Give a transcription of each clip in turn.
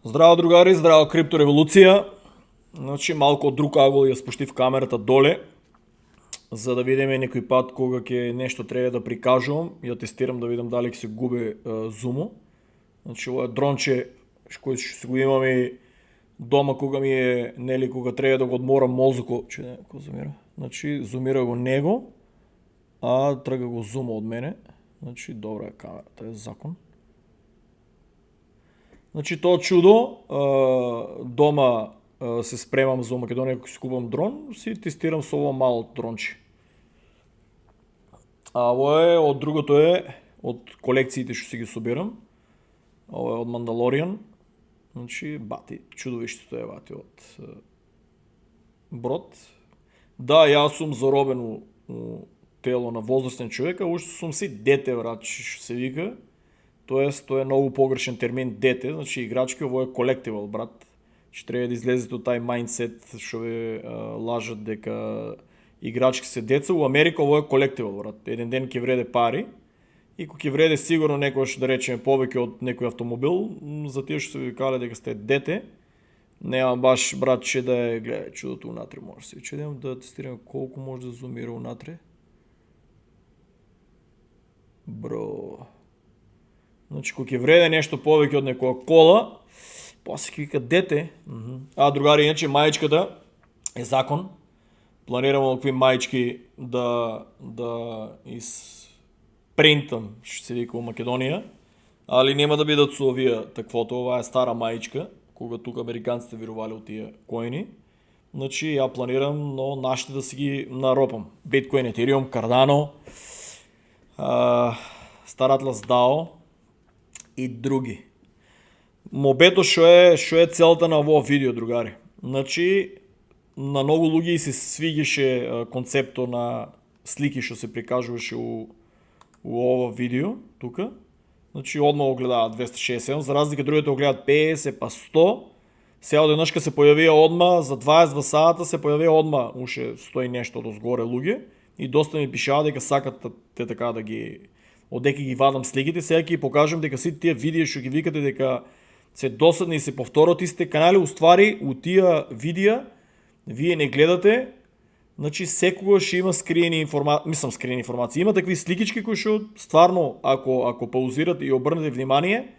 Здраво, другари, здраво, криптореволюция. Значи малко от друг ъгъл я спусти в камерата доле, за да видим некој пат кога ќе нещо трябва да прикажувам. Я тестирам да видам дали ќе се губи зумо. Значи ова е дронче кој ще си го имам и дома кога ми е, нели, кога трябва да го одморам мозоко. Че не, ако зумира. Значи зумира го него, а тръга го зума от мене. Значи добра е камерата, е закон. Значи то чудо, дома се спремам за Македонија ако си купам дрон, си тестирам со ова мал дронче. А ово е, од другото е, од колекциите што си ги собирам. Ово е од Mandalorian. Значи, бати, чудовиштето е бати од брод. Да, јас сум заробен у тело на возрастен човек, а уште сум си дете, брат, што се вика. Тоест, тоа е многу погрешен термин дете, значи играчки, ово е колективал, брат. Ще трябва да излезете от тај майндсет, што ве лажат дека играчки се деца. У Америка ово е колективал, брат. Еден ден ќе вреде пари и кога ќе вреде сигурно некојаш, да речеме, повеќе од некој автомобил, за тие што се ви кале дека сте дете, нема баш, брат, че да е, гледај, чудото унатре може се. Чедем да тестираме колку може да зумира унатре. Бро. Значи, кога ќе вреде нешто повеќе од некоја кола, после ќе вика дете. А, другари, иначе мајчката е закон. Планирам какви мајчки да испринтам, што се вика у Македонија. Али нема да бидат со овие таквото, ова е стара мајчка, кога тука американците вирувале од тие коини. Значи, ја планирам, но нашите да си ги наропам. Bitcoin, Ethereum, Cardano, Star Atlas DAO и други. Мобето што е целта на овој видео, другари. Значи, на многу луѓе се свигеше концепто на слики што се прикажуваше у ова видео тука. Значи, одма го гледаат 267, за разлика другите го гледаат 50 па 100. Сега одеднашка се појавија одма, за 22 сата се појавија одма уште 100 и нешто дозгоре луѓе и доста ми пишаа дека сакат те така да ги одеки ги вадам сликите. Сега ќе покажам дека сите тие видеа што ги викате дека се досадни и се повторат истите канали, уствари у тие видеа вие не гледате. Значи секогаш има скриени информации. Има такви сликички кои што стварно ако паузирате и обрнете внимание,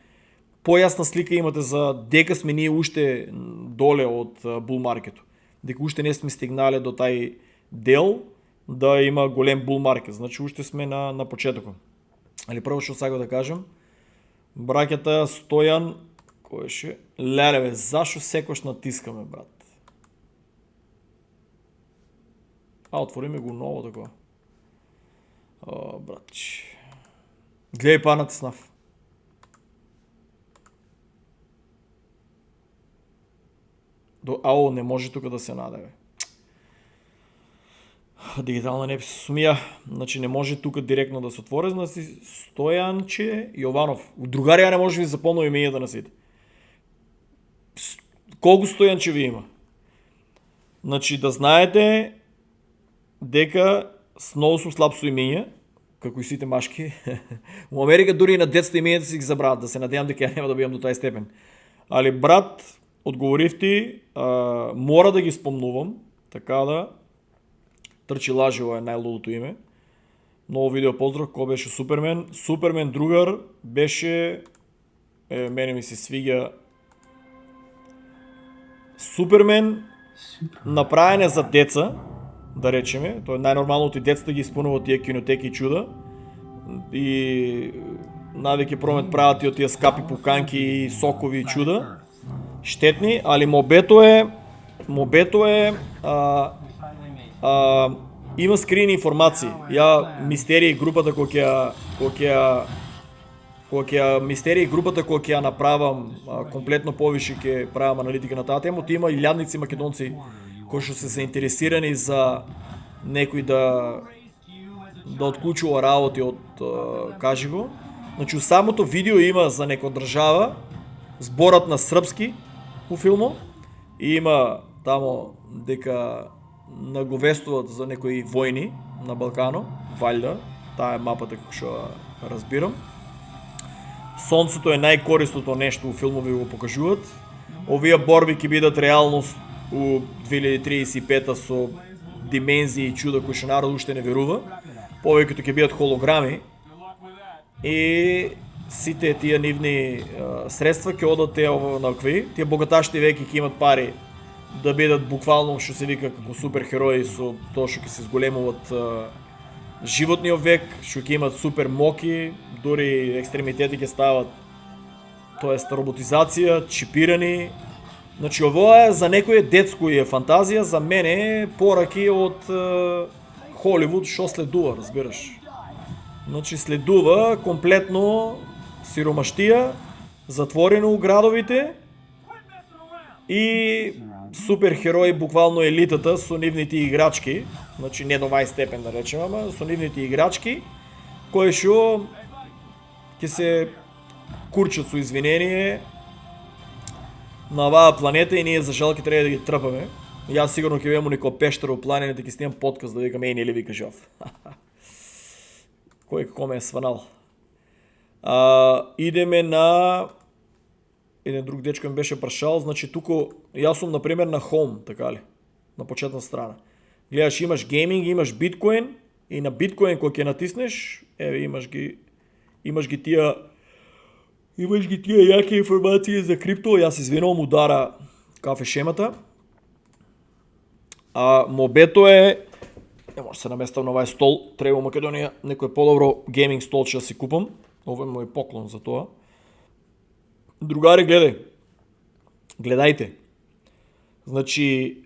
појасна слика имате за дека сме ние уште доле од бул маркетот. Дека уште не сме стигнале до тај дел да има голем бул маркет. Значи уште сме на почетокот. Али прво што сакам да кажам, браќата Стојан, кој ше? Леле, зашо секојаш натискаме, брат? Отвориме го ново тако. Братче. Гледај па натиснав. Не може тука да се наде. Дигитална неписомија. Значи не може тука директно да се отвори, значи Стојанче Јованов. Другари, ја не може ви запомнам имењата на сите. Колку Стојанчеви има? Значи да знаете дека многу сум слаб со имења, како и сите машки. У Америка дури и на детство имењата си ги забрават, да се надевам дека ја нема да бидам до тај степен. Али брат, одговорив ти, мора да ги спомнувам, така да трчи лажи, ова е најлудото име. Ново видео поздрав, кој беше Супермен. Супермен другар беше, мене ми се свиѓа Супермен направен е за деца, да речеме. Тоа е најнормалното и децата ги исполнуваат тие кинотеки и чуда. И навеќе промет прават и од тие скапи пуканки и сокови и чуда. Штетни, али мобето е има скриени информации. Ја мистерија и групата кога ќе ја направам комплетно повише ќе правам аналитика на таа тема, има илјадници македонци кои што се заинтересирани за некој да отклучува работи од кажи го. Значи, у самото видео има за некоја држава зборат на српски у филмот и има тамо дека наговестуваат за некои војни на Балкано, валјда, таа е мапата како што разбирам. Сонцето е најкористното нешто у филмови го покажуваат. Овие борби ќе бидат реалност у 2035 со димензии и чуда кои што народ уште не верува. Повеќето ќе бидат холограми и сите тие нивни средства ќе одат тие богаташите веќе ќе имат пари да бидат буквално што се вика како суперхерои со тоа што ќе се зголемуваат животниот век, што ќе имат супер моки, дури екстремитети ќе стават, тоест роботизација, чипирани. Значи ово е за некој детско и е фантазија, за мене е пораки од Холивуд што следува, разбираш. Значи следува комплетно сиромаштија, затворено у градовите и суперхерои, буквално елитата со нивните играчки, значи не до овај степен да речем, ама со нивните играчки, кои што ќе се курчат со извинение на оваа планета и ние за жал ќе треба да ги трпаме. Јас сигурно ќе бидам некој пештер у планината, ќе снимам подкаст да викам не ли вика жов. Кој како ме е сванал. Идеме на еден друг дечко ми беше прашал, значи туку јас сум на пример на Home, така ли? На почетна страна. Гледаш, имаш гейминг, имаш биткоин и на биткоин кој ќе натиснеш, имаш ги тие јаки информации за крипто. Јас извинувам удара кафе шемата. Мобето е, не може се наместам на овај стол, треба у Македонија некој подобро гейминг стол ќе си купам. Ово е мој поклон за тоа. Другари, гледајте. Значи,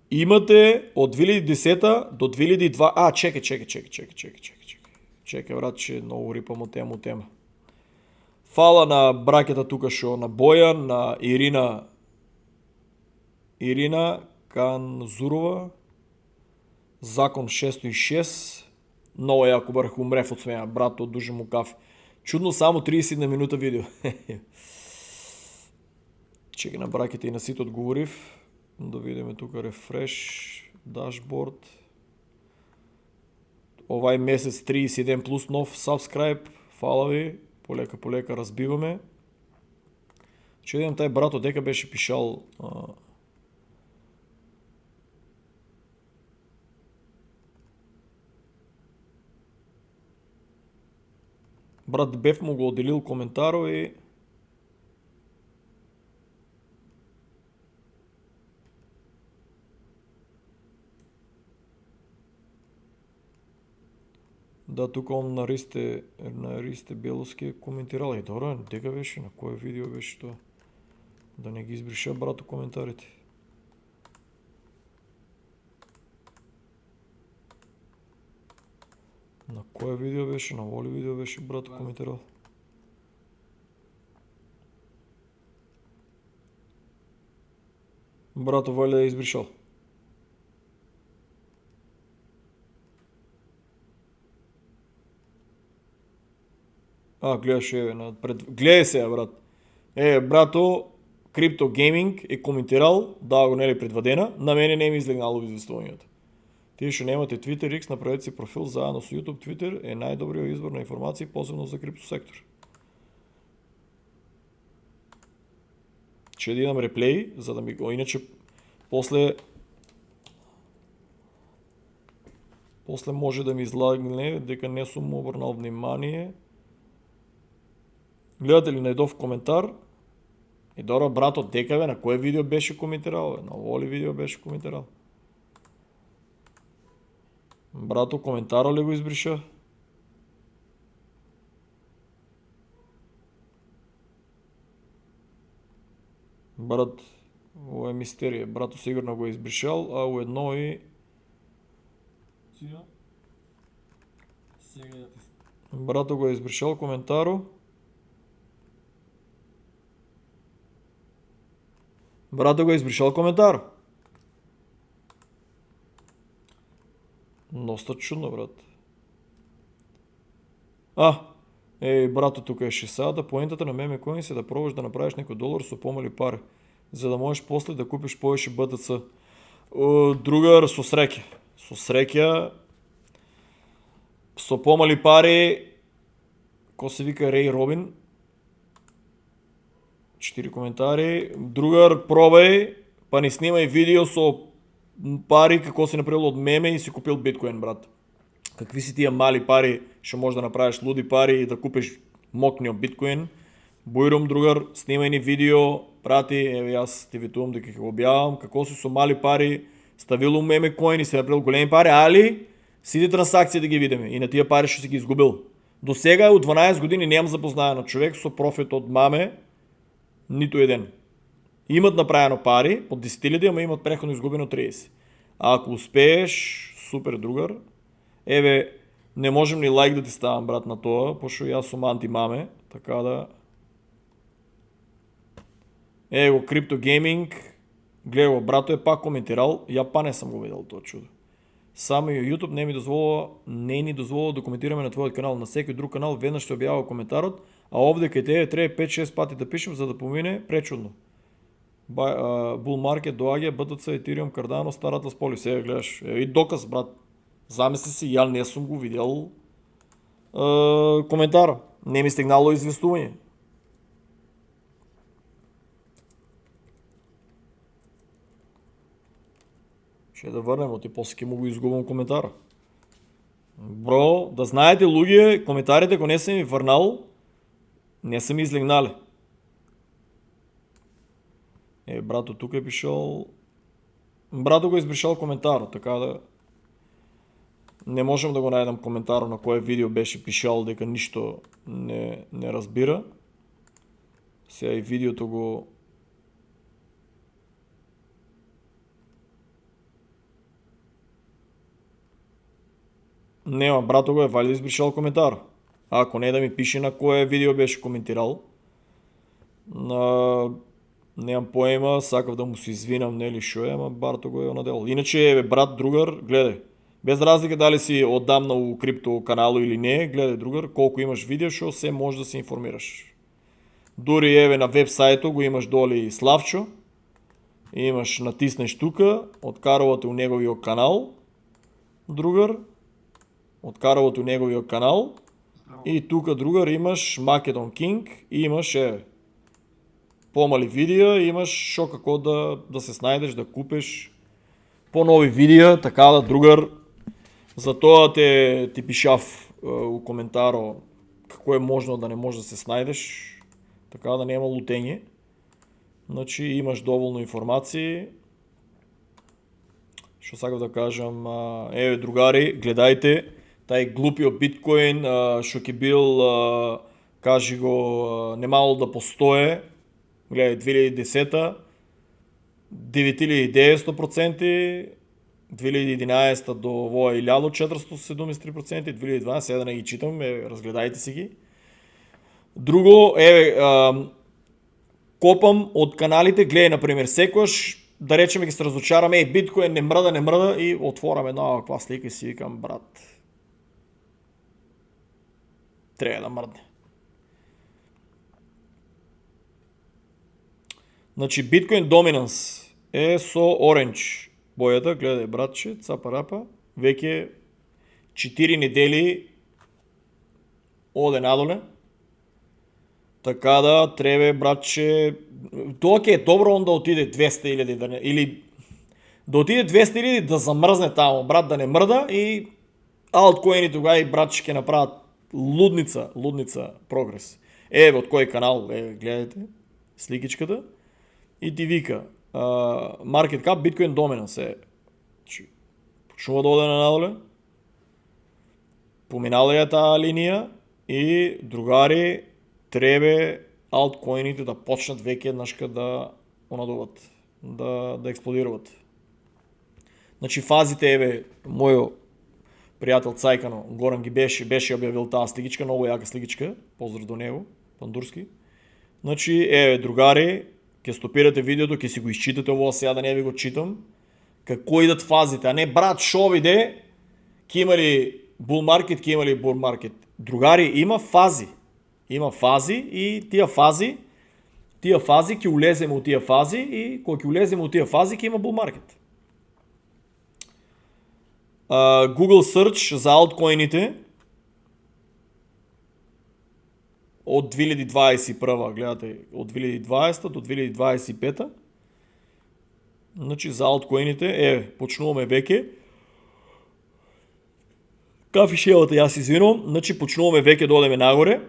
имате од 2010 до 2002... Чекај, брат, че многу рипам од тема. Фала на бракета тука шо, на Бојан, на Ирина Канзурова, Закон 606, много јако брах, умрев од смеја, брат, одужи му кафе. Чудно, само 30 минута видео. Чекай, на браките и на сите одговорив. Да видиме тука рефреш, дашборд. Овај месец 31 плюс нов сабскрайб, фала ви, полека разбиваме. Че видам тај брат дека беше пишал брат Беф му го отделил коментаро и да, тука он на Ристе Беловски коментирал. И добро, дека беше, на кој видео беше тоа? Да не ги избриша, брато, коментарите. На кој видео беше, на воли видео беше, брато, коментирал? Брато, валја да избришал. Гледаш, гледај се, брат. Брато, Крипто Гейминг е коментирал, да го нели предвадена, на мене не ми излегнало известувањето. Тие што немате Twitter X, направете си профил заедно со YouTube. Twitter е најдобриот избор на информации, посебно за крипто сектор. Че да идам реплей, за да ми го, иначе после може да ми излагне дека не сум обрнал внимание. Гледате ли најдов коментар? И добро, брато, дека на кој видео беше коментирал? На ово видео беше коментирал? Брато, коментаро ли го избриша? Брат, ово е мистерија. Брато сигурно го избришал, а уедно и... Брато го е избришал коментаро. Брато го е избришал коментаро. Доста чудно, брат. Брато, тука е 6 сата. Поентата на Memecoins е да пробаш да направиш некој долар со помали пари, за да можеш после да купиш повеќе BTC. Другар, со среќа, со помали пари, ко се вика Рей Робин, 4 коментари. Другар, пробай, па не снимай видео со пари како си направил од меме и си купил биткоин, брат. Какви си тия мали пари, што можеш да направиш луди пари и да купиш мокнио биткоин. Бујрум, другар, снимај ни видео, прати, еве јас ти ветувам дека ќе го објавам, како си со мали пари, ставил меме коин и си направил големи пари, али сите трансакции да ги видиме и на тия пари што си ги изгубил. До сега од 12 години немам запознаено човек со профит од маме, ниту еден. Имат направено пари, под 10.000, ама имат преходно изгубено 30. А ако успееш, супер, другар. Еве, не можем ни лайк да ти ставам, брат, на тоа, пошто јас сум анти-маме, така да... Ево, Crypto Gaming, гледа го, брато е пак коментирал, ја па не сам го видел тоа чудо. Само и YouTube не ни дозволува да коментираме на твојот канал, на секој друг канал веднаш ще објавува коментарот, а овде кај тебе треба 5-6 пати да пишем за да помине пречудно. Bull Market доаѓа, BTC, Ethereum, Cardano, старата споли, сега гледаш, и доказ, брат. Замисли си, ја не сум го видел коментар. Не ми стигнало известување. Ще да върнем, ти после ќе му го изгубам коментара. Бро, да знаете, луѓе, коментарите, ако не съм ми върнал, не са ми излегнали. Брато тук е пишал... Брато го избришал коментар, така да... Не можем да го најдам коментар на кое видео беше пишал дека ништо не разбира. Сега и видеото го... Нема, брато го е вали да избришал коментар. Ако не да ми пише на кое видео беше коментирал. Немам поема, сакав да му се извинам, нели шо е, ама брато го е онадел. Иначе, брат, другар, гледай. Без разлика дали си отдамна у крипто канало или не, гледай, другар, колко имаш видео, шо се може да се информираш. Дори еве на веб-сајто го имаш доли Славчо, имаш натиснеш тука, откарувате у неговиот канал, другар, откарувате у неговиот канал и тука, другар, имаш Македон Кинг и имаш, еве, помали видеа, имаш шо како да се снајдеш, да купиш по-нови видеа, така да, другар, затоа ти пишав у коментаро како е можно да не може да се снајдеш, така да нема лутење. Значи имаш доволно информации. Што сакав да кажам, еве другари, гледајте, тај глупиот биткоин, што ќе бил, кажи го, немало да постое, гледај, 2010-та, 9900%, 2011 до овоја 1473%, 2012, сега да не ги читам, разгледајте си ги. Друго, копам од каналите, гледај, например, секојаш, да речеме ги се разочараме, биткоин не мрда и отворам една оваква слика и си викам, брат, треба да мрдне. Значи, Bitcoin Dominance е со оранж бојата, гледај, братче, цапа-рапа, веќе 4 недели оде надоле. Така да, требе, братче, тоа ќе е добро он да отиде 200.000 или да отиде 200.000 да замрзне таму, брат, да не мрда и алткоини тога и братче ќе направат лудница прогрес. Еве од кој канал, гледате сликичката и ти вика Market Cap Bitcoin Dominance почнува да оде на надоле, поминала е таа линија и другари, требе алткоините да почнат веќе еднашка да онадуват, да експлодируват. Значи фазите, еве, мојо пријател Цајкано, Горан ги беше објавил таа слигичка, многу јака слигичка, поздрав до него, Пандурски. Значи, еве, другари, ќе стопирате видеото, ќе си го изчитате ово, сега да не ви го читам, како идат фазите, а не, брат, шо виде, ќе имали bull market, ќе имали bull market. Другари, има фази и тие фази ќе улеземе у тие фази и кога ќе улеземе у тие фази ќе има bull market. Google Search за алткоините. од 2021, гледате, од 2020 до 2025. Значи за алткоините, почнуваме веќе. Кафи шелата, јас извинувам, значи почнуваме веќе да одеме нагоре.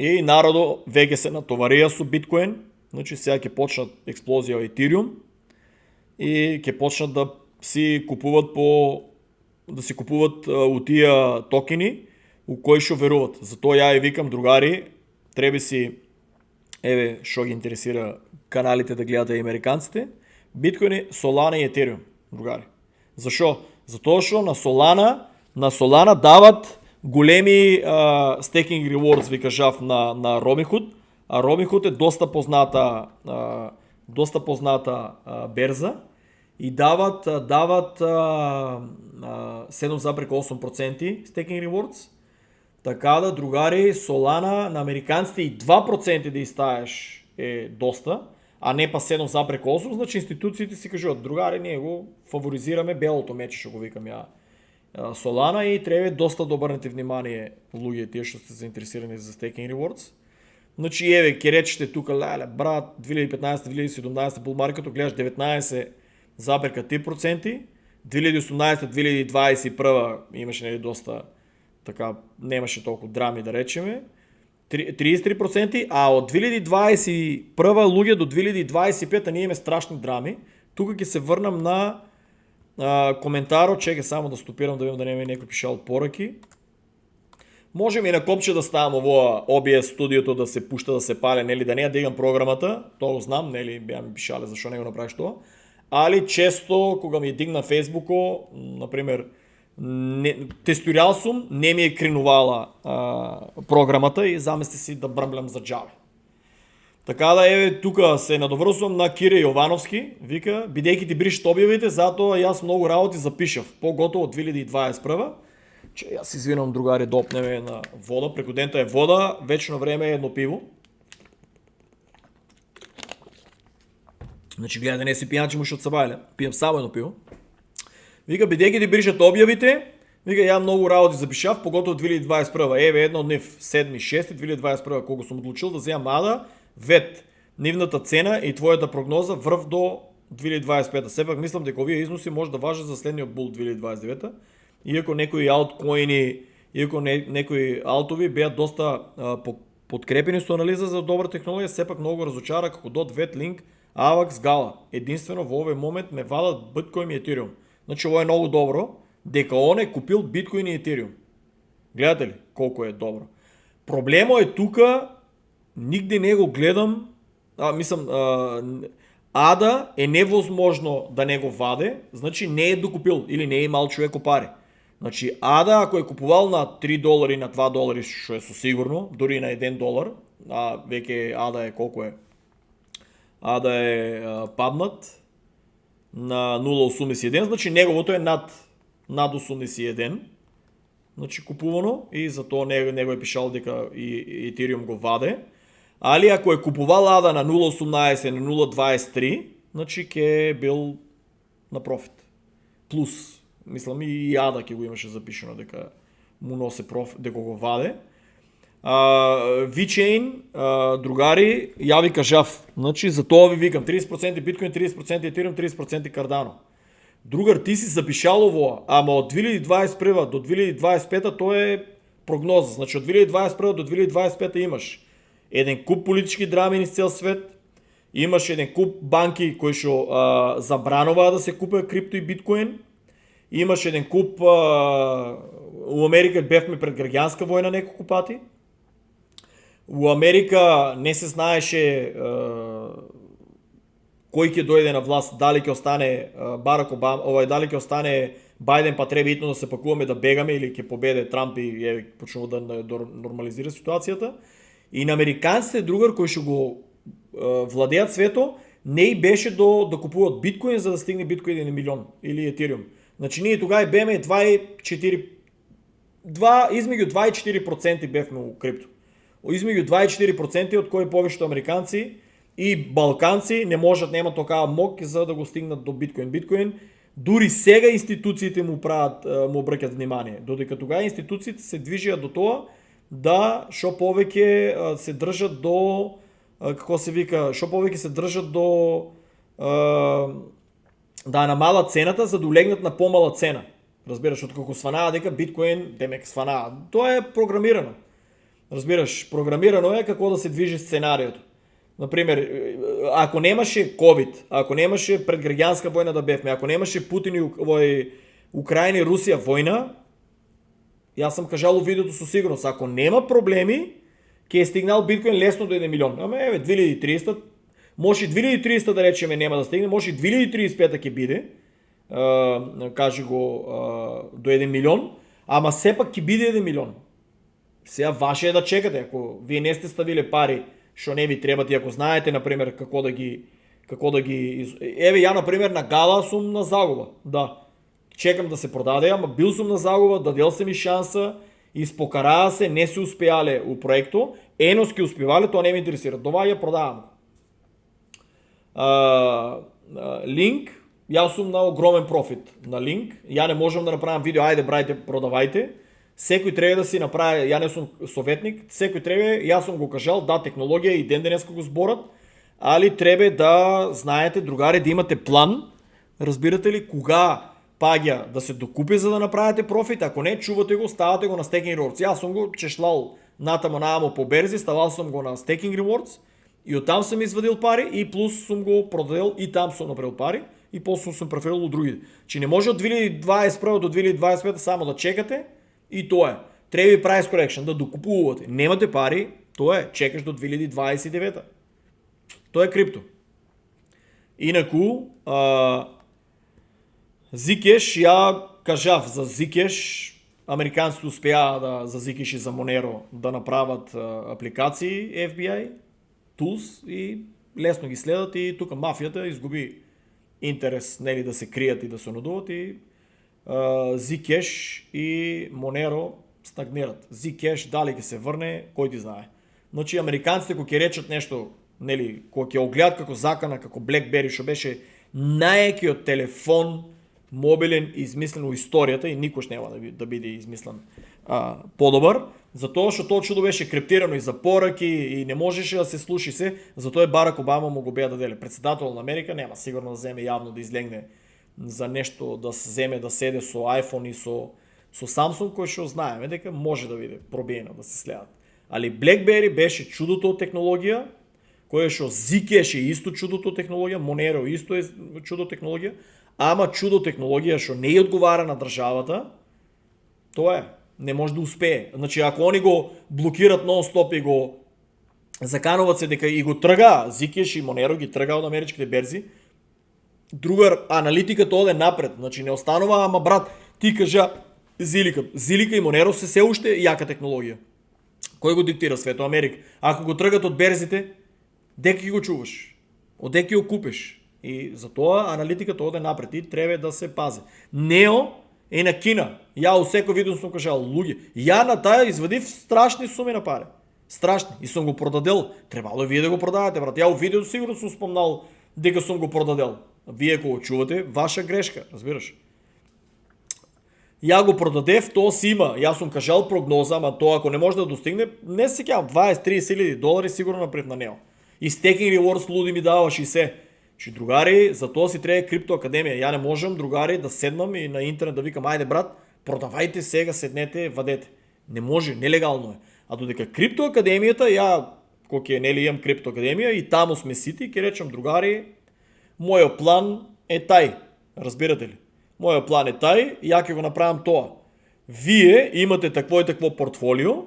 И народо веќе се натоварија со биткоин, значи сега ќе почнат експлозија во Ethereum и ќе почнат да си купуват у тие токени у кои што веруват. Затоа ја и викам, другари, треба си, што ги интересира каналите да гледате американците, биткоини, Solana и Ethereum, другари. Зашо? Затоа што на Solana дават големи staking rewards, ви кажав, на Robinhood, а Robinhood е доста позната берза и дават 7,8% staking rewards. Така да, другари, Solana на американците и 2% да изтаеш е доста, а не па 7,8%, значи институциите си кажуват, другари, ние го фаворизираме белото мече, што го викам ја Solana, и треба доста да обрнете внимание луѓе тие што сте заинтересирани за staking rewards. Значи ќе речете тука, брат, 2015-2017 bull market гледаш 19,3%, 2018-2021 имаше доста така, немаше толкова драми да речеме, 33%, а од 2021 луѓе до 2025 ние имаме страшни драми. Тука ќе се врнам на коментарот, чекай само да стопирам да видам да нема некој пишал пораки. Можем и на копче да ставам ово OBS студиото да се пушта, да се пале, нели, да не ја дигам програмата, тоа го знам, нели, беа ми пишале зашо не го направиш тоа. Али често кога ми дигна Фейсбуко, например, тестирал сум, не ми е кренувала програмата и замисли си да брмлям за джаве. Така да тука се надоврсувам на Кире Јовановски, вика, бидејќи ти бришат објавите, затоа јас многу работи запишав, поготово од 2021. Че јас извинувам, другари, да опнеме на вода, преку дента е вода, вечно време е едно пиво. Значи гледа да не си пијан, че му шот сабајле, пијам само едно пиво. Вика, бидејќи ти бришат објавите, вика, ја многу работи запишав, поготово 2021. Едно од нив 7.6.2021, кога сум одлучил да земам ада, вет, нивната цена и твојата прогноза врв до 2025. Сепак мислам дека овие износи може да важат за следниот бул 2029. Иако некои алткоини, некои алтови беа доста подкрепени со анализа за добра технологија, сепак многу разочара како DOT, VET, Link, AVAX, Gala. Единствено во овој момент ме вадат Bitcoin и Ethereum. Значи ово е многу добро, дека он е купил Bitcoin и Ethereum. Гледате ли колку е добро? Проблемот е тука, нигде не го гледам, ада е невозможно да не го ваде, значи не е докупил или не е имал човеко пари. Значи ада ако е купувал на $3, на $2, што е со сигурно, дори на $1, а веќе ада е колку е? Ада е паднат на 0,81, значи неговото е над 81. Значи купувано и затоа него е пишал дека и Ethereum го ваде. Али ако е купувал ада на 0,18, на 0,23, значи ќе бил на профит. Плюс, мислам и ада ќе го имаше запишено дека му носи профит, дека го ваде. VeChain, другари, ја ви кажав, значи за тоа ви викам 30% Bitcoin, 30% Ethereum, 30% Cardano. Другар, ти си запишал ово, ама од 2021 до 2025 тоа е прогноза. Значи од 2021 до 2025 имаш еден куп политички драми низ цел свет, имаш еден куп банки кои што забрануваат да се купува крипто и биткоин, имаш еден куп у Америка бевме пред граѓанска војна неколку пати. У Америка не се знаеше кој ќе дојде на власт, дали ќе остане Барак Обама, дали ќе остане Бајден, па треба итно да се пакуваме да бегаме, или ќе победе Трамп и почнува да нормализира ситуацијата. И на американците другар кои што го владеат свето, не и беше да купуват биткоин за да стигне биткоин 1 милион или Ethereum. Значи ние тогава беме 2,4 измеѓу 2 и 4% бевме у крипто. Измеѓу 2 и 4% од кои повеќето американци и балканци не можат, немат такава мок за да го стигнат до биткоин. Биткоин дури сега институциите му обраќаат внимание, додека тогава институциите се движеа до тоа да што повеќе се држат до како се вика, што повеќе се држат до да намалат цената за да улегнат на помала цена. Разбираш, откако сванаа дека биткоин демек сванаа. Тоа е програмирано. Разбираш, програмирано е како да се движи сценариото. Например, ако немаше COVID, ако немаше предграѓанска војна да бевме, ако немаше Путин и Украина и Русија војна, јас сам кажал у видеото со сигурност, ако нема проблеми, ќе е стигнал биткоин лесно до 1 милион. Ама еве 2300, може и 2300 да речеме нема да стигне, може и 2035 ќе биде, кажи го до 1 милион, ама сепак ќе биде 1 милион. Сега ваше е да чекате, ако вие не сте ставиле пари што не ви требат и ако знаете, например, како да ги еве ја, например, на Гала сум на загуба, да. Чекам да се продаде, ама бил сум на загуба, дадел се ми шанса, испокараа се, не се успеале у проекто, енос ки успевале, тоа не ме интересира. Доваѓа, продавам. Линк, јас сум на огромен профит на линк, ја не можам да направам видео, ајде брајте, продавајте, секој треба да си направи, ја не сум советник, секој треба, јас сум го кажал, да, технологија и ден денеска го зборат, али треба да знаете, другари, да имате план, разбирате ли, кога паѓа да се докупи за да направите профит, ако не, чувате го, ставате го на Staking Rewards. Јас сум го чешлал натамо наамо по берзи, ставал сум го на Staking Rewards и оттам сум извадил пари и плюс сум го продадел и там сум направил пари и после сум преферил од другите. Че не може од 2021 до 2025 само да чекате и тоа е. Треба и price correction, да докупувате. Немате пари, тоа е, чекаш до 2029. Тоа е крипто. Инаку, Zcash, ја кажав за Zcash, американците успеа да за Zcash и за Monero да направат апликации FBI, tools и лесно ги следат и тука мафијата изгуби интерес, нели, да се кријат и да се надуват и Zcash и Monero стагнират. Zcash дали ќе се врне, кој ти знае. Значи американците кога ќе речат нешто, нели, кога ќе огледат како закана, како BlackBerry, што беше најекиот телефон мобилен измислен у историјата и никош нема да биде измислен подобар, затоа што тоа чудо беше криптирано и за пораки и не можеше да се слуши се, затоа Барак Обама му го беа даделе. Председател на Америка нема сигурно да земе јавно да излегне за нешто, да се земе да седе со iPhone и со Samsung, кој што знаеме дека може да биде пробиено да се следат. Али BlackBerry беше чудото од технологија, кое што Zcash е исто чудото технологија, Monero исто е чудо технологија, ама чудо технологија што не ја одговара на државата, тоа е, не може да успее. Значи, ако они го блокират нон-стоп и го закануват се дека и го трга, Zcash и Monero ги трга од америчките берзи, друга аналитиката оде напред, значи не останува, ама брат, ти кажа Zilliqa и Monero се уште јака технологија. Кој го диктира свето? Америка. Ако го тргат од берзите, дека ги го чуваш? Оде ќе го купиш? И затоа аналитиката оде напред и треба да се пази. Нео е на Кина. Ја у секој видео сум кажал, луѓе, ја на таа извадив страшни суми на пари. Страшни. И сум го продадел. Требало и вие да го продадете, брат. Ја у видео сигурно сум спомнал дека сум го продадел. Вие ако го чувате, ваша грешка, разбираш? Ја го продадев, тоа си има. Јас сум кажал прогноза, ама тоа ако не може да достигне, не се сеќавам, 20-30 илјади долари сигурно напред на него. И Staking Rewards луди ми даваш и се. Че другари, за тоа си треба Крипто Академија. Ја не можам, другари, да седнам и на интернет да викам, ајде брат, продавајте сега, седнете, вадете. Не може, нелегално е. А додека Крипто Академијата, ја, кој е, нели, имам Крипто Академија и таму сме сити, ќе речам, другари, мојот план е тај. Разбирате ли? Мојот план е тај, ја ќе го направам тоа. Вие имате такво и такво портфолио,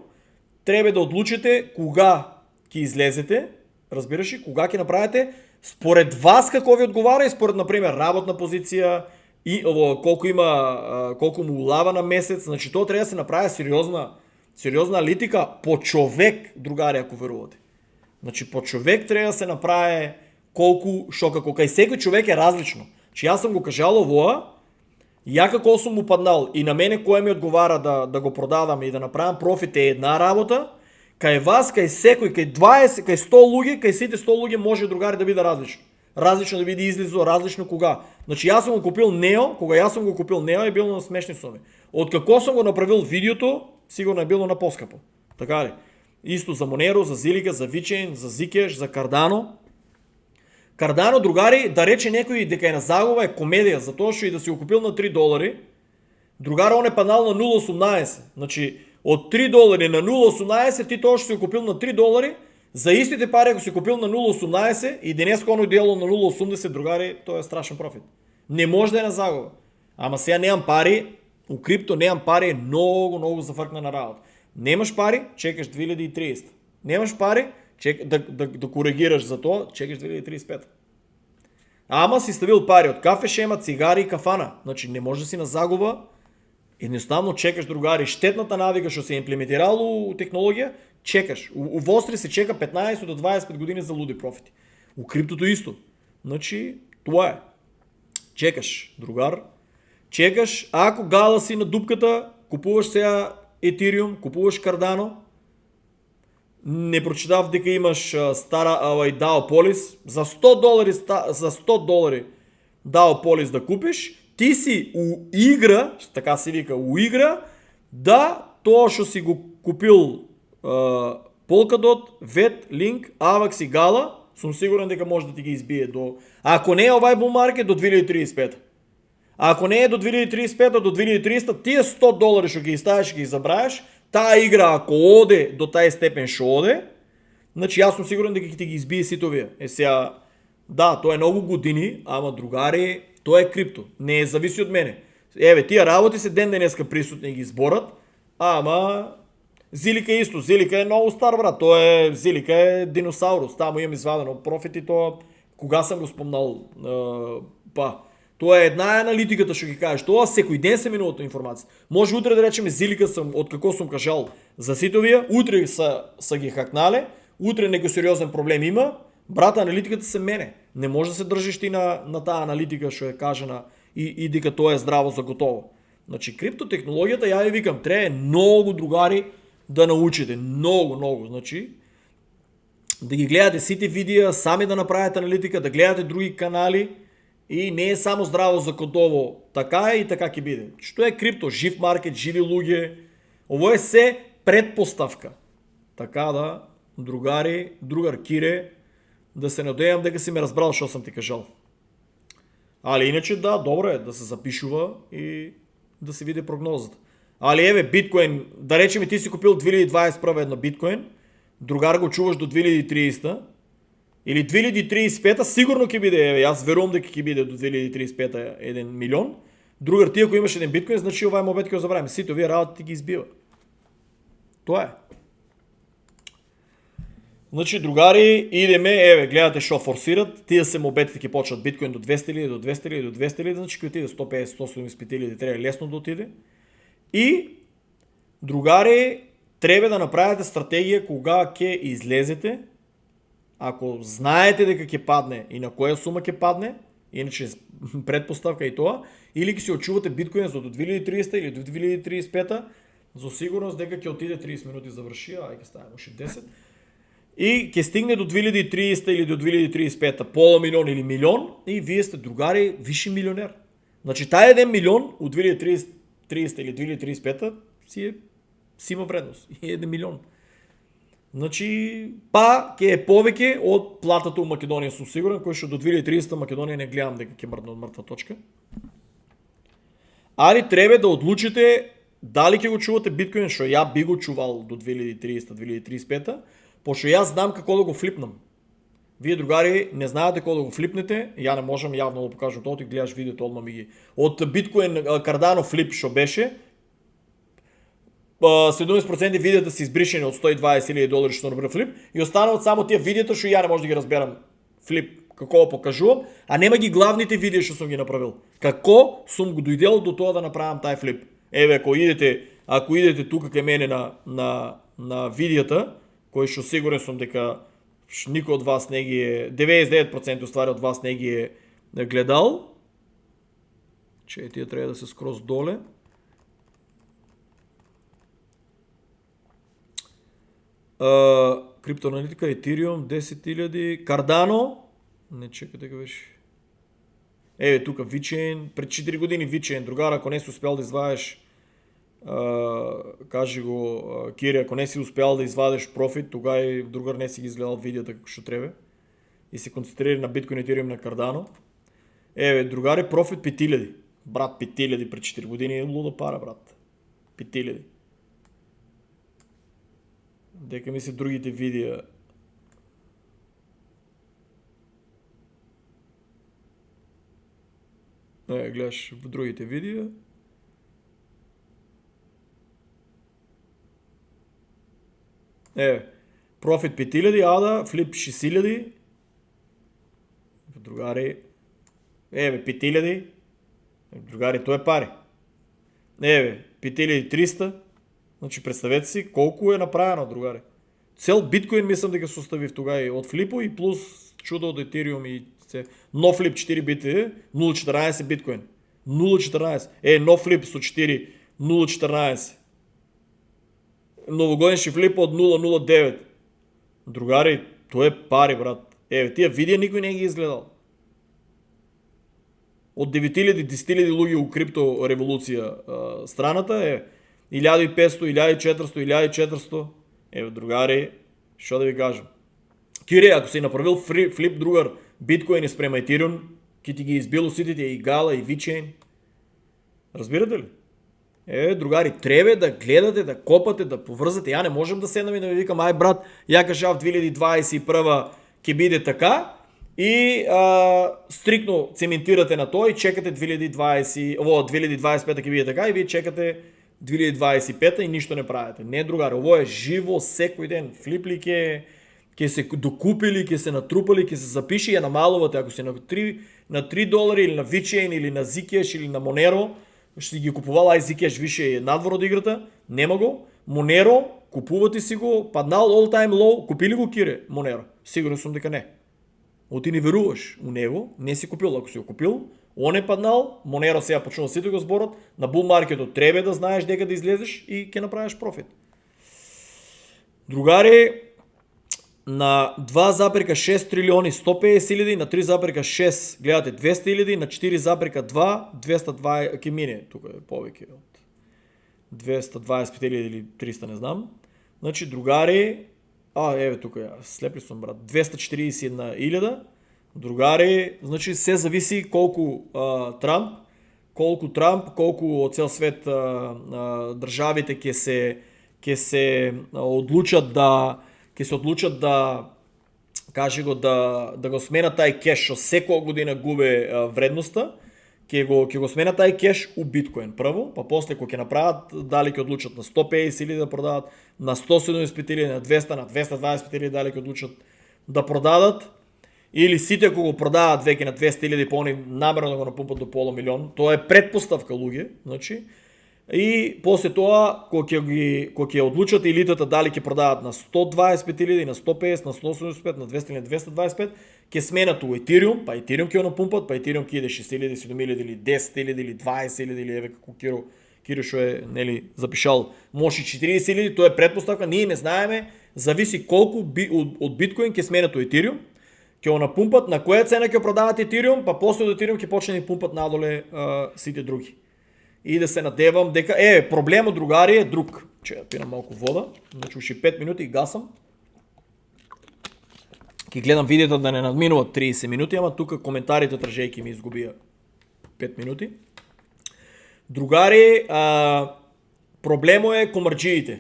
треба да одлучите кога ќе излезете, разбираш ли, кога ќе направите според вас како ви одговара и според, например, работна позиција и колку му улава на месец, значи тоа треба да се направи сериозна аналитика по човек, другари, ако верувате. Значи по човек треба да се направи колку, што како кај секој човек е различно. Че јас сум го кажал овоа, ја како сум упаднал и на мене кој ми одговара да го продадам и да направам профит е една работа, кај вас, кај секој, кај 20, кај 100 луѓе, кај сите 100 луѓе може, другари, да биде различно. Различно да биде излизо, различно кога. Значи јас сум го купил Нео, кога јас сум го купил Нео е било на смешни суми. Од како сум го направил видеото, сигурно е било на поскапо. Така ли? Исто за Monero, за Zilliqa, за VeChain, за Zcash, за Cardano. Cardano, другари, да рече някой дека е на загуба е комедия, затоа што и да си го купил на $3, другар он е паднал на 0,18. Значи от $3 на 0,18 ти тоа што си го купил на $3, за истите пари ако си купил на 0,18 и денес коно дело на 0,80, другари, тоа е страшен профит. Не може да е на загуба. Ама сега немам пари, у крипто немам пари, е много зафъркна на работа. Немаш пари, чекаш 2030. Немаш пари, да коригираш за това, чекаш 2035. Ама си ставил пари от кафе, шема, цигари и кафана. Значи не може да си на загуба. Едноставно чекаш, другари. Щетната навика, що се е имплементирало технология, чекаш. У Востри се чека 15 до 25 години за луди профити. У криптото исто. Значи, това е. Чекаш, другар. Чекаш, ако гала си на дупката, купуваш сега Ethereum, купуваш Cardano, не прочитав дека имаш стара DAO Polis, за $100 DAO Polis да купиш, ти си у игра, така се вика, у игра, да тоа што си го купил Polkadot, VET, Link, AVAX и Gala, сум сигурен дека може да ти ги избие до... Ако не е овај bull market, до 2035. Ако не е до 2035, до 2300, тия $100 што ги ставиш и ги забравиш, таа игра ако оде до тај степен што оде, значи јас сум сигурен дека ќе ти ги избие сите овие. Сега, да, тоа е многу години, ама другари, тоа е крипто. Не зависи од мене. Еве, тия работи се ден денеска присутни и ги зборат, ама Zilliqa исто. Zilliqa е много стар, брат. Zilliqa е диносаурус. Таму имам извадено профит и тоа кога сам го спомнал Тоа е една аналитиката што ги кажеш. Тоа секој ден се минувато информација. Може утре да речеме Zilliqa сам од како сум кажал за сите овие, утре са ги хакнале, утре некој сериозен проблем има, брат, аналитиката се мене. Не може да се држиш ти на таа аналитика што е кажана и дека тоа е здраво за готово. Значи криптотехнологијата, ја ви викам, треба многу другари да научите. Многу. Значи да ги гледате сите видеа, сами да направите аналитика, да гледате други канали. И не е само здраво за готово, така е и така ќе биде. Што е крипто? Жив маркет, живи луѓе. Ово е се предпоставка. Така да, другар Кире, да се надејам дека си ме разбрал што сам ти кажал. Али иначе да, добро е да се запишува и да се види прогнозата. Али еве, биткоин, да речеме ти си купил 2021 едно биткоин, другар го чуваш до 2030 или 2035, сигурно ќе биде, јас верувам дека ќе биде до 2035 1 милион. Другар, ти ако имаш еден биткоин, значи овај мобет ќе го забравим. Сите овие работи ти ги избива. Тоа е. Значи, другари, идеме, еве, гледате што форсират, тие се мобетите ќе почнат биткоин до 200.000, до 200.000, до 200.000, значи ќе отиде 150, 175.000, треба лесно да отиде. И, другари, треба да направите стратегија кога ќе излезете. Ако знаете дека ќе падне и на која сума ќе падне, иначе предпоставка и тоа, или ќе си очувате биткоин за до 2300 или до 2035, за сигурност дека ќе отиде 30 минути заврши, а ќе ставаме уште 10. И ќе стигне до 2030 или до 2035 пола милион или милион и вие сте, другари, виши милионер. Значи тај 1 милион от 2030 или 2035 си има вредност. И 1 милион. Значи, ќе е повеќе од платата у Македонија, сум сигурен, кој што до 2030 Македонија не гледам дека ќе мрдне од мртва точка. Али треба да одлучите дали ќе го чувате биткоин, што ја би го чувал до 2030-2035, пошто јас знам како да го флипнам. Вие, другари, не знаете како да го флипнете, ја не можам јавно да покажам тоа, ти гледаш видеото, одма ми ги. Од биткоин Cardano флип што беше, 70% видеата се избришени од $120,000 што направи флип и останават само тие видеата што ја не можам да ги разберам флип како го покажувам, а нема ги главните видеа што сум ги направил. Како сум го дојдел до тоа да направам тај флип. Еве, ако идете тука кај мене на видеата, кои што сигурен сум дека никој од вас не ги е, 99% уствари од вас не ги е гледал. Че тие треба да се скроз доле. Криптоаналитика, Ethereum, 10.000, Cardano, не чекате ка беше. Еве тука VeChain, пред 4 години VeChain, другар, ако не си успял да извадиш кажи го, Кири, ако не си успял да извадиш профит, тогава и другар не си ги изгледал видеята како што треба и се концентрира на биткоин, етериум, на Cardano. Другари, профит 5000. Брат, 5000 пред 4 години е луда пара, брат. 5000. Дека ми се другите видеа. Гледаш в другите видеа. Профит 5000, ада, флип 6000. Другари. 5000. Другари, то е пари. 5300. Значи представете си колко е направено, другари. Цел биткоин мислам дека се остави в тогава от флипо и плюс чудо от етериум и нов флип 4 бити, 0.14 биткоин. 0.14. Нов флип со 4, 0.14. Новогодишни флип от 0.09. Другари, то е пари, брат. Тия видеа никой не ги изгледал. От 9000, 10 000 луѓе у крипто револуција страната е 1500, 1400, 1400. Другари, што да ви кажам. Кире, ако си направил флип другар биткоин спрема етериум, ки ти ги избило ситите и Гала и VeChain. Разбирате ли? Другари, треба да гледате, да копате, да поврзате. Ја не можем да седнам и да ви викам, ай брат, ја кажав 2021 ќе биде така и стрикно цементирате на тоа и чекате 2025 ќе биде така и вие чекате 2025 и ништо не правите. Не, другари, ово е живо секој ден. Флипли ќе се докупили, ќе се натрупали, ќе се запиши и ја намалувате. Ако си на $3 или на VeChain или на Zcash или на Monero, ще ги купувал, Zcash више е надвор од играта, нема го. Monero, купувате си го, паднал all time low, купили го, Кире, Monero? Сигурен сум дека не. Оти не веруваш у него, не си купил. Ако си го купил, он е паднал, Monero сега почнува сите го зборот, на bull маркетот треба да знаеш дека да излезеш и ќе направиш профит. Другари, на 2,6 трилиони 150 000, на 3,6 гледате 200 000, на 4,2 220 ќе мине, тука е повеќе од 225 000 или 300, не знам. Значи, другари, тука е, слепли сум, брат, 241 000. Другари, значи се зависи колку Трамп, колку од цел свет државите ќе се одлучат да кажи го да го смена тај кеш што секоја година губе вредноста, ќе го смена тај кеш у биткоин прво, па после кога ќе направат дали ќе одлучат на 150 000 да продадат, на 175 000, на 200, на 225 000 дали ќе одлучат да продадат, или сите кога го продават веќе на 200 000 по они намерно да го напумпат до полу милион. Тоа е предпоставка, луѓе, значи. И после тоа, кога ќе одлучат елитата дали ќе продават на 125 000, на 150, на 185, на 200 или на 225, ќе сменат у етериум, па етериум ќе го напумпат, па етериум ќе иде 6000, 7000 или 10 000 или 20 000 или еве како Киро што е, нели, запишал, може 40 000, тоа е предпоставка, ние не знаеме, зависи колку од биткоин ќе сменат у етериум, ќе го напумпат, на која цена ќе продават етериум, па после од етериум ќе почне да пумпат надоле сите други. И да се надевам дека проблемот, другари, е друг. Че ја пинам малку вода, значи уши 5 минути и гасам. Ке гледам видеото да не надминуват 30 минути, ама тука коментарите тржејки ми изгубија 5 минути. Другари, проблемот е комарџиите.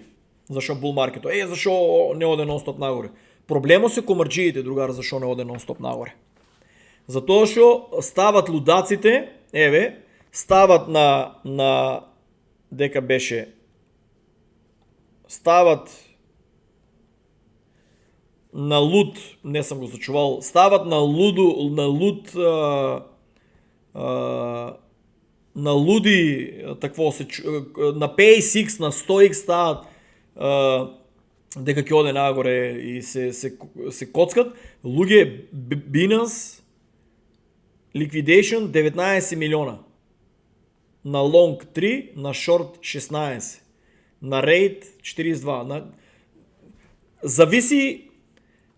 Зашо бул маркетот? Зашо не оде нон-стоп нагоре? Проблемот се комарџиите, другари, зашо не оде нон-стоп нагоре? Затоа што стават лудаците, стават на дека беше стават на луд, не сам го зачувал, стават на луди, такво се на PA6, на 100x стават дека ќе оде нагоре и се коцкат. Луѓе, Binance liquidation 19 милиона. На long 3, на short 16, на rate 42. Зависи,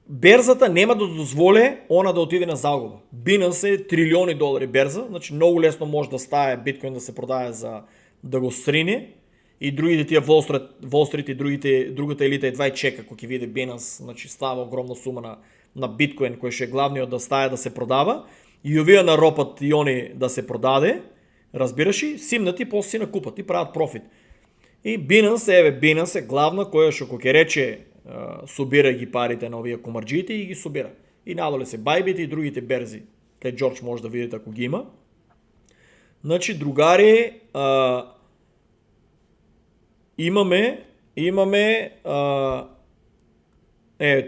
берзата нема да дозволе она да отиде на загуба. Binance е трилиони долари берза, значи многу лесно може да стае биткоин да се продае за да го срине и другите тия Wall Street и другата елита едва и чека, ако ќе види Binance, значи става огромна сума на биткоин, кој ще е главниот да стае да се продава, и овие наропат и они да се продаде, разбираш ли, симнати и после си накупат и правят профит. И Binance е главна, која што ќе рече собира ги парите на овие комарджиите и ги собира. И надоле се Bybit и другите берзи, кај Джордж може да видите ако ги има. Значи, другари, имаме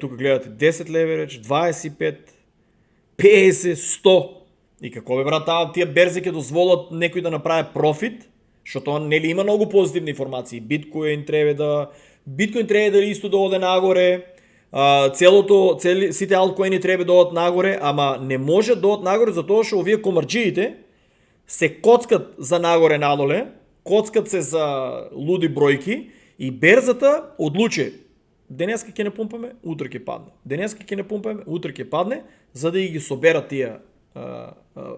тук гледате 10 леверидж, 25, 50, 100. И какво бе брат, тия берзи ќе дозволят некој да направи профит, защото нели има много позитивни информации. Биткоин треба да исто да оде нагоре, сите алткоини треба да одат нагоре, ама не може да одат нагоре затоа што овие комарджиите се коцкат за нагоре надоле, коцкат се за луди бројки и берзата одлучи денеска ќе не пумпаме, утре ќе падне. Денеска ќе не пумпаме, утре ќе падне, за да ги соберат тия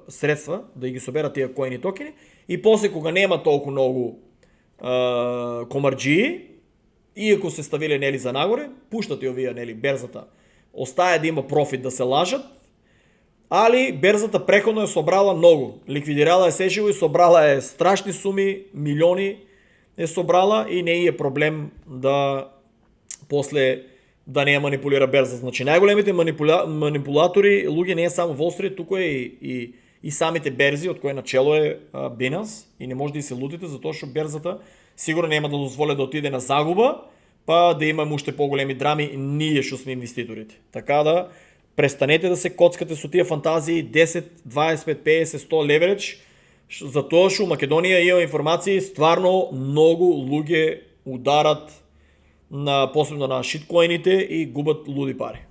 средства, да ги соберат тия коини токени и после кога нема толку многу комарджии, и ако се ставиле нели за нагоре, пуштат и овие нели берзата. Остае да има профит да се лажат, али берзата преходно е собрала много. Ликвидирала е сеживо и собрала е страшни суми, милиони е собрала и не е проблем да после да не я манипулира берза. Значи най-големите манипулатори, луѓе не е само Wall Street, тук е и самите берзи, от кое начело е Binance и не може да и се лутите, затоа што берзата сигурно нема да дозволя да отиде на загуба, па да имаме уште по-големи драми ние што сме инвеститорите. Така да престанете да се коцкате со тия фантазии 10, 25, 50, 100 леверидж, затоа што у Македонија има информации, стварно многу луѓе ударат посебно на шиткоините и губат луди пари.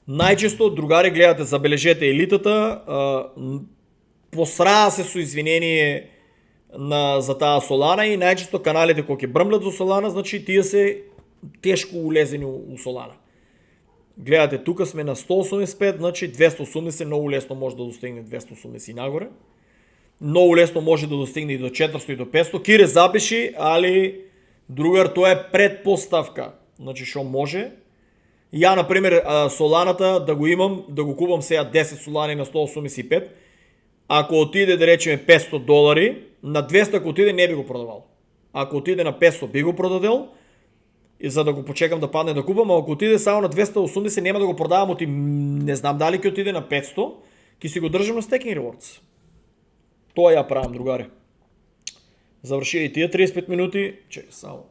Најчесто, другари, гледате, забележете елитата, посраа се со извинение за таа Солана и најчесто каналите кои ќе брмлят за Солана, значи тие се тешко улезени у Солана. Гледате, тука сме на 185, значи 280 много лесно може да достигне 280 нагоре. Много лесно може да достигне и до 400 и до 500. Кире запиши, али другар, тоа е предпоставка. Значи што може? Ја, например, Соланата да го имам, да го купам сега 10 Солани на 185, ако отиде да речеме $500, на 200 ако отиде не би го продавал. Ако отиде на 500 би го продадел, и за да го почекам да падне да купам, а ако отиде само на 280 нема да го продавам, не знам дали ќе отиде на 500, ќе си го држам на Staking Rewards. Тоа ја правам, другари. Заврши и тия 35 минути. Чекай само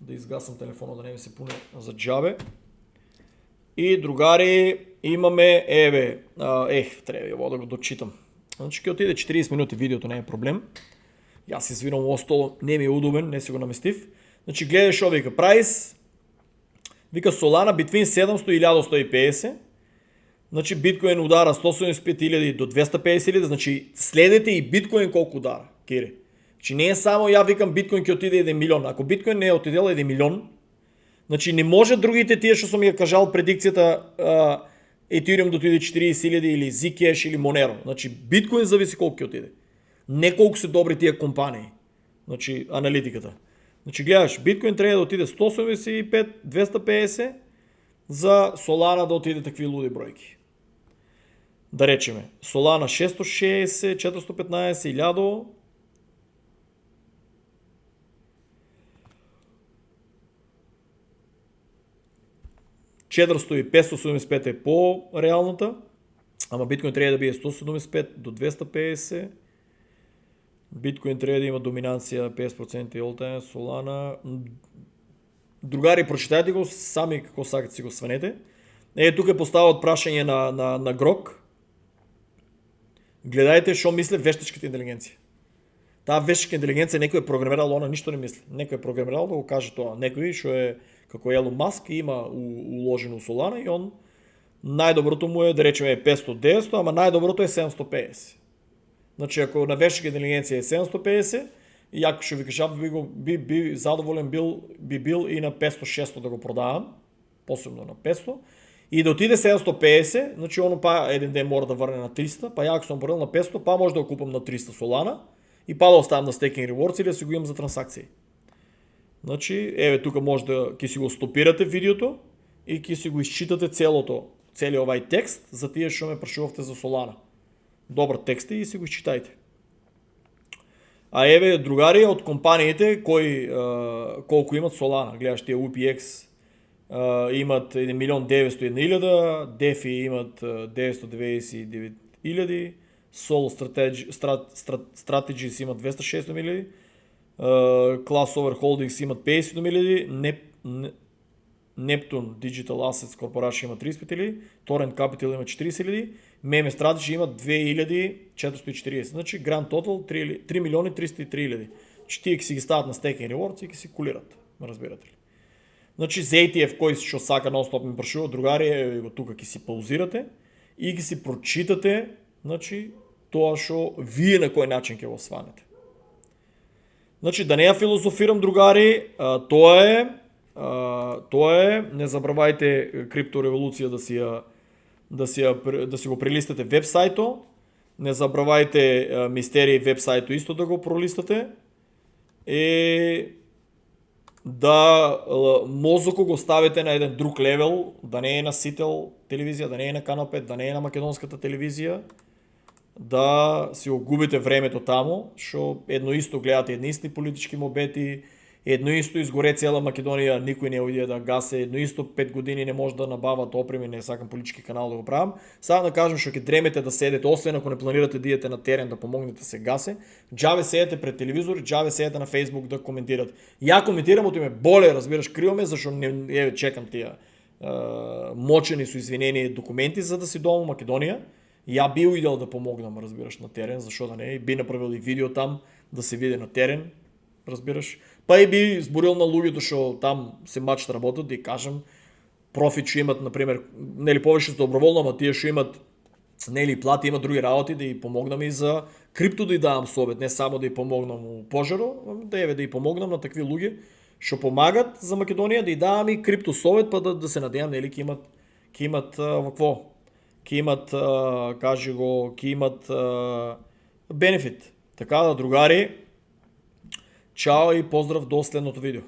да изгасам телефона да не ми се пуне за джабе. И другари, имаме, треба да го дочитам. Значи ќе отиде 40 минути видеото, не е проблем. Јас се извинам, ово стол не ми е удобен, не си го наместив. Значи гледаш ово вика прайс, вика Solana between 700 и 1150. Значи биткоин удара 175.000 до 250.000, значи следете и биткоин колко удара, кире. Значи не е само ја викам биткоин ќе отиде 1 милион. Ако биткоин не е отидел 1 милион, значи не може другите тие што сум ја кажал предикцијата Ethereum да отиде 40.000 или Zcash или Monero. Значи биткоин зависи колко ќе отиде. Не колко се добри тие компании. Значи аналитиката. Значи гледаш, биткоин треба да отиде 175, 250 за Solana да отиде такви луди бројки. Да речеме, Solana 660, 415, 1000. $400 и 575 е по-реалната, ама биткоин трябва да биде 175 до 250. Биткоин трябва да има доминанция 50% и all-time, Solana. Другари, прочитайте го сами како сакате си го сванете. Тук е поставил прашање на Грок. Гледајте што мисли вештачката интелигенција. Таа вештачка интелигенција некој е програмирал, она ништо не мисли. Некој е програмирал да го каже тоа. Некој што е како Елон Маск има уложено у Solana и он најдоброто му е да речеме 500-900, ама најдоброто е 750. Значи ако на вештачка интелигенција е 750, и ако што ви кажав би задоволен би бил и на 500-600 да го продавам, посебно на 500, и да отиде 750, значи оно па еден ден мора да врне на 300, па ја ако сум продал на 500, па може да го купам на 300 Solana и па да оставам на Staking Rewards или да си го имам за трансакции. Значи, тук може да ки си го стопирате видеото и ки си го изчитате целият овај текст за тие што ме прашувавте за Solana. Добър текст и си го изчитайте. А другари от компаниите, колко имат Solana. Гледаш тия UPX имат 1 милион 901 000, DeFi имат 999 000, Sol Strategies имат 206 000, Crossover Holdings имат 50 000, Neptune Digital Assets Corporation има 35 000, Torrent Capital има 40 000, Meme Strategy имат 2440. Значи Grand Total 3 милиони 303 000. Че тие си ги стават на Staking Rewards и ги си кулират. Разбирате ли? Значи за ETF, кой си шо сака нон-стоп ми прашува, другари, тук ки си паузирате и ги си прочитате, значи тоа шо вие на кой начин ќе го сванете. Значи да не я философирам, другари, тоа е, не забравяйте криптореволюция да си го прилистате вебсайто, не забравяйте мистерии вебсайто исто да го пролистате и да мозоко го ставите на един друг левел, да не е на Сител телевизия, да не е на Канал 5, да не е на македонската телевизия, да си го губите времето тамо, шо едно исто гледате едни исти политички мобети, едно исто изгоре цела Македонија, никој не уйде да гасе, едно исто 5 години не може да набават опреми, не сакам политички канал да го правам. Сега да кажем што ќе дремете да седете, освен ако не планирате да идете на терен да помогнете се гасе, джаве седете пред телевизор, джаве седете на Фейсбук да коментирате. Я коментирам, ото ме боле, разбираш, криваме, зашто не чекам тия мочени со извинение документи за да си дома в Македонија. Я би уидел да помогнам, разбираш, на терен, зашто да не, би направил и видео там да се види на терен, разбираш. Па и би зборил на луѓето што там се мачат работат да и кажам профит што имат, например, нели повеќе доброволно, ама тие што имат нели плати, имат други работи, да и помогнам и за крипто да и давам совет, не само да и помогнам у пожаро, да и помогнам на такви луѓе што помагат за Македонија, да и давам и крипто совет, па да се надевам нели ќе имат какво? Ќе имат бенефит. Така да, другари, чао и поздрав до следното видео.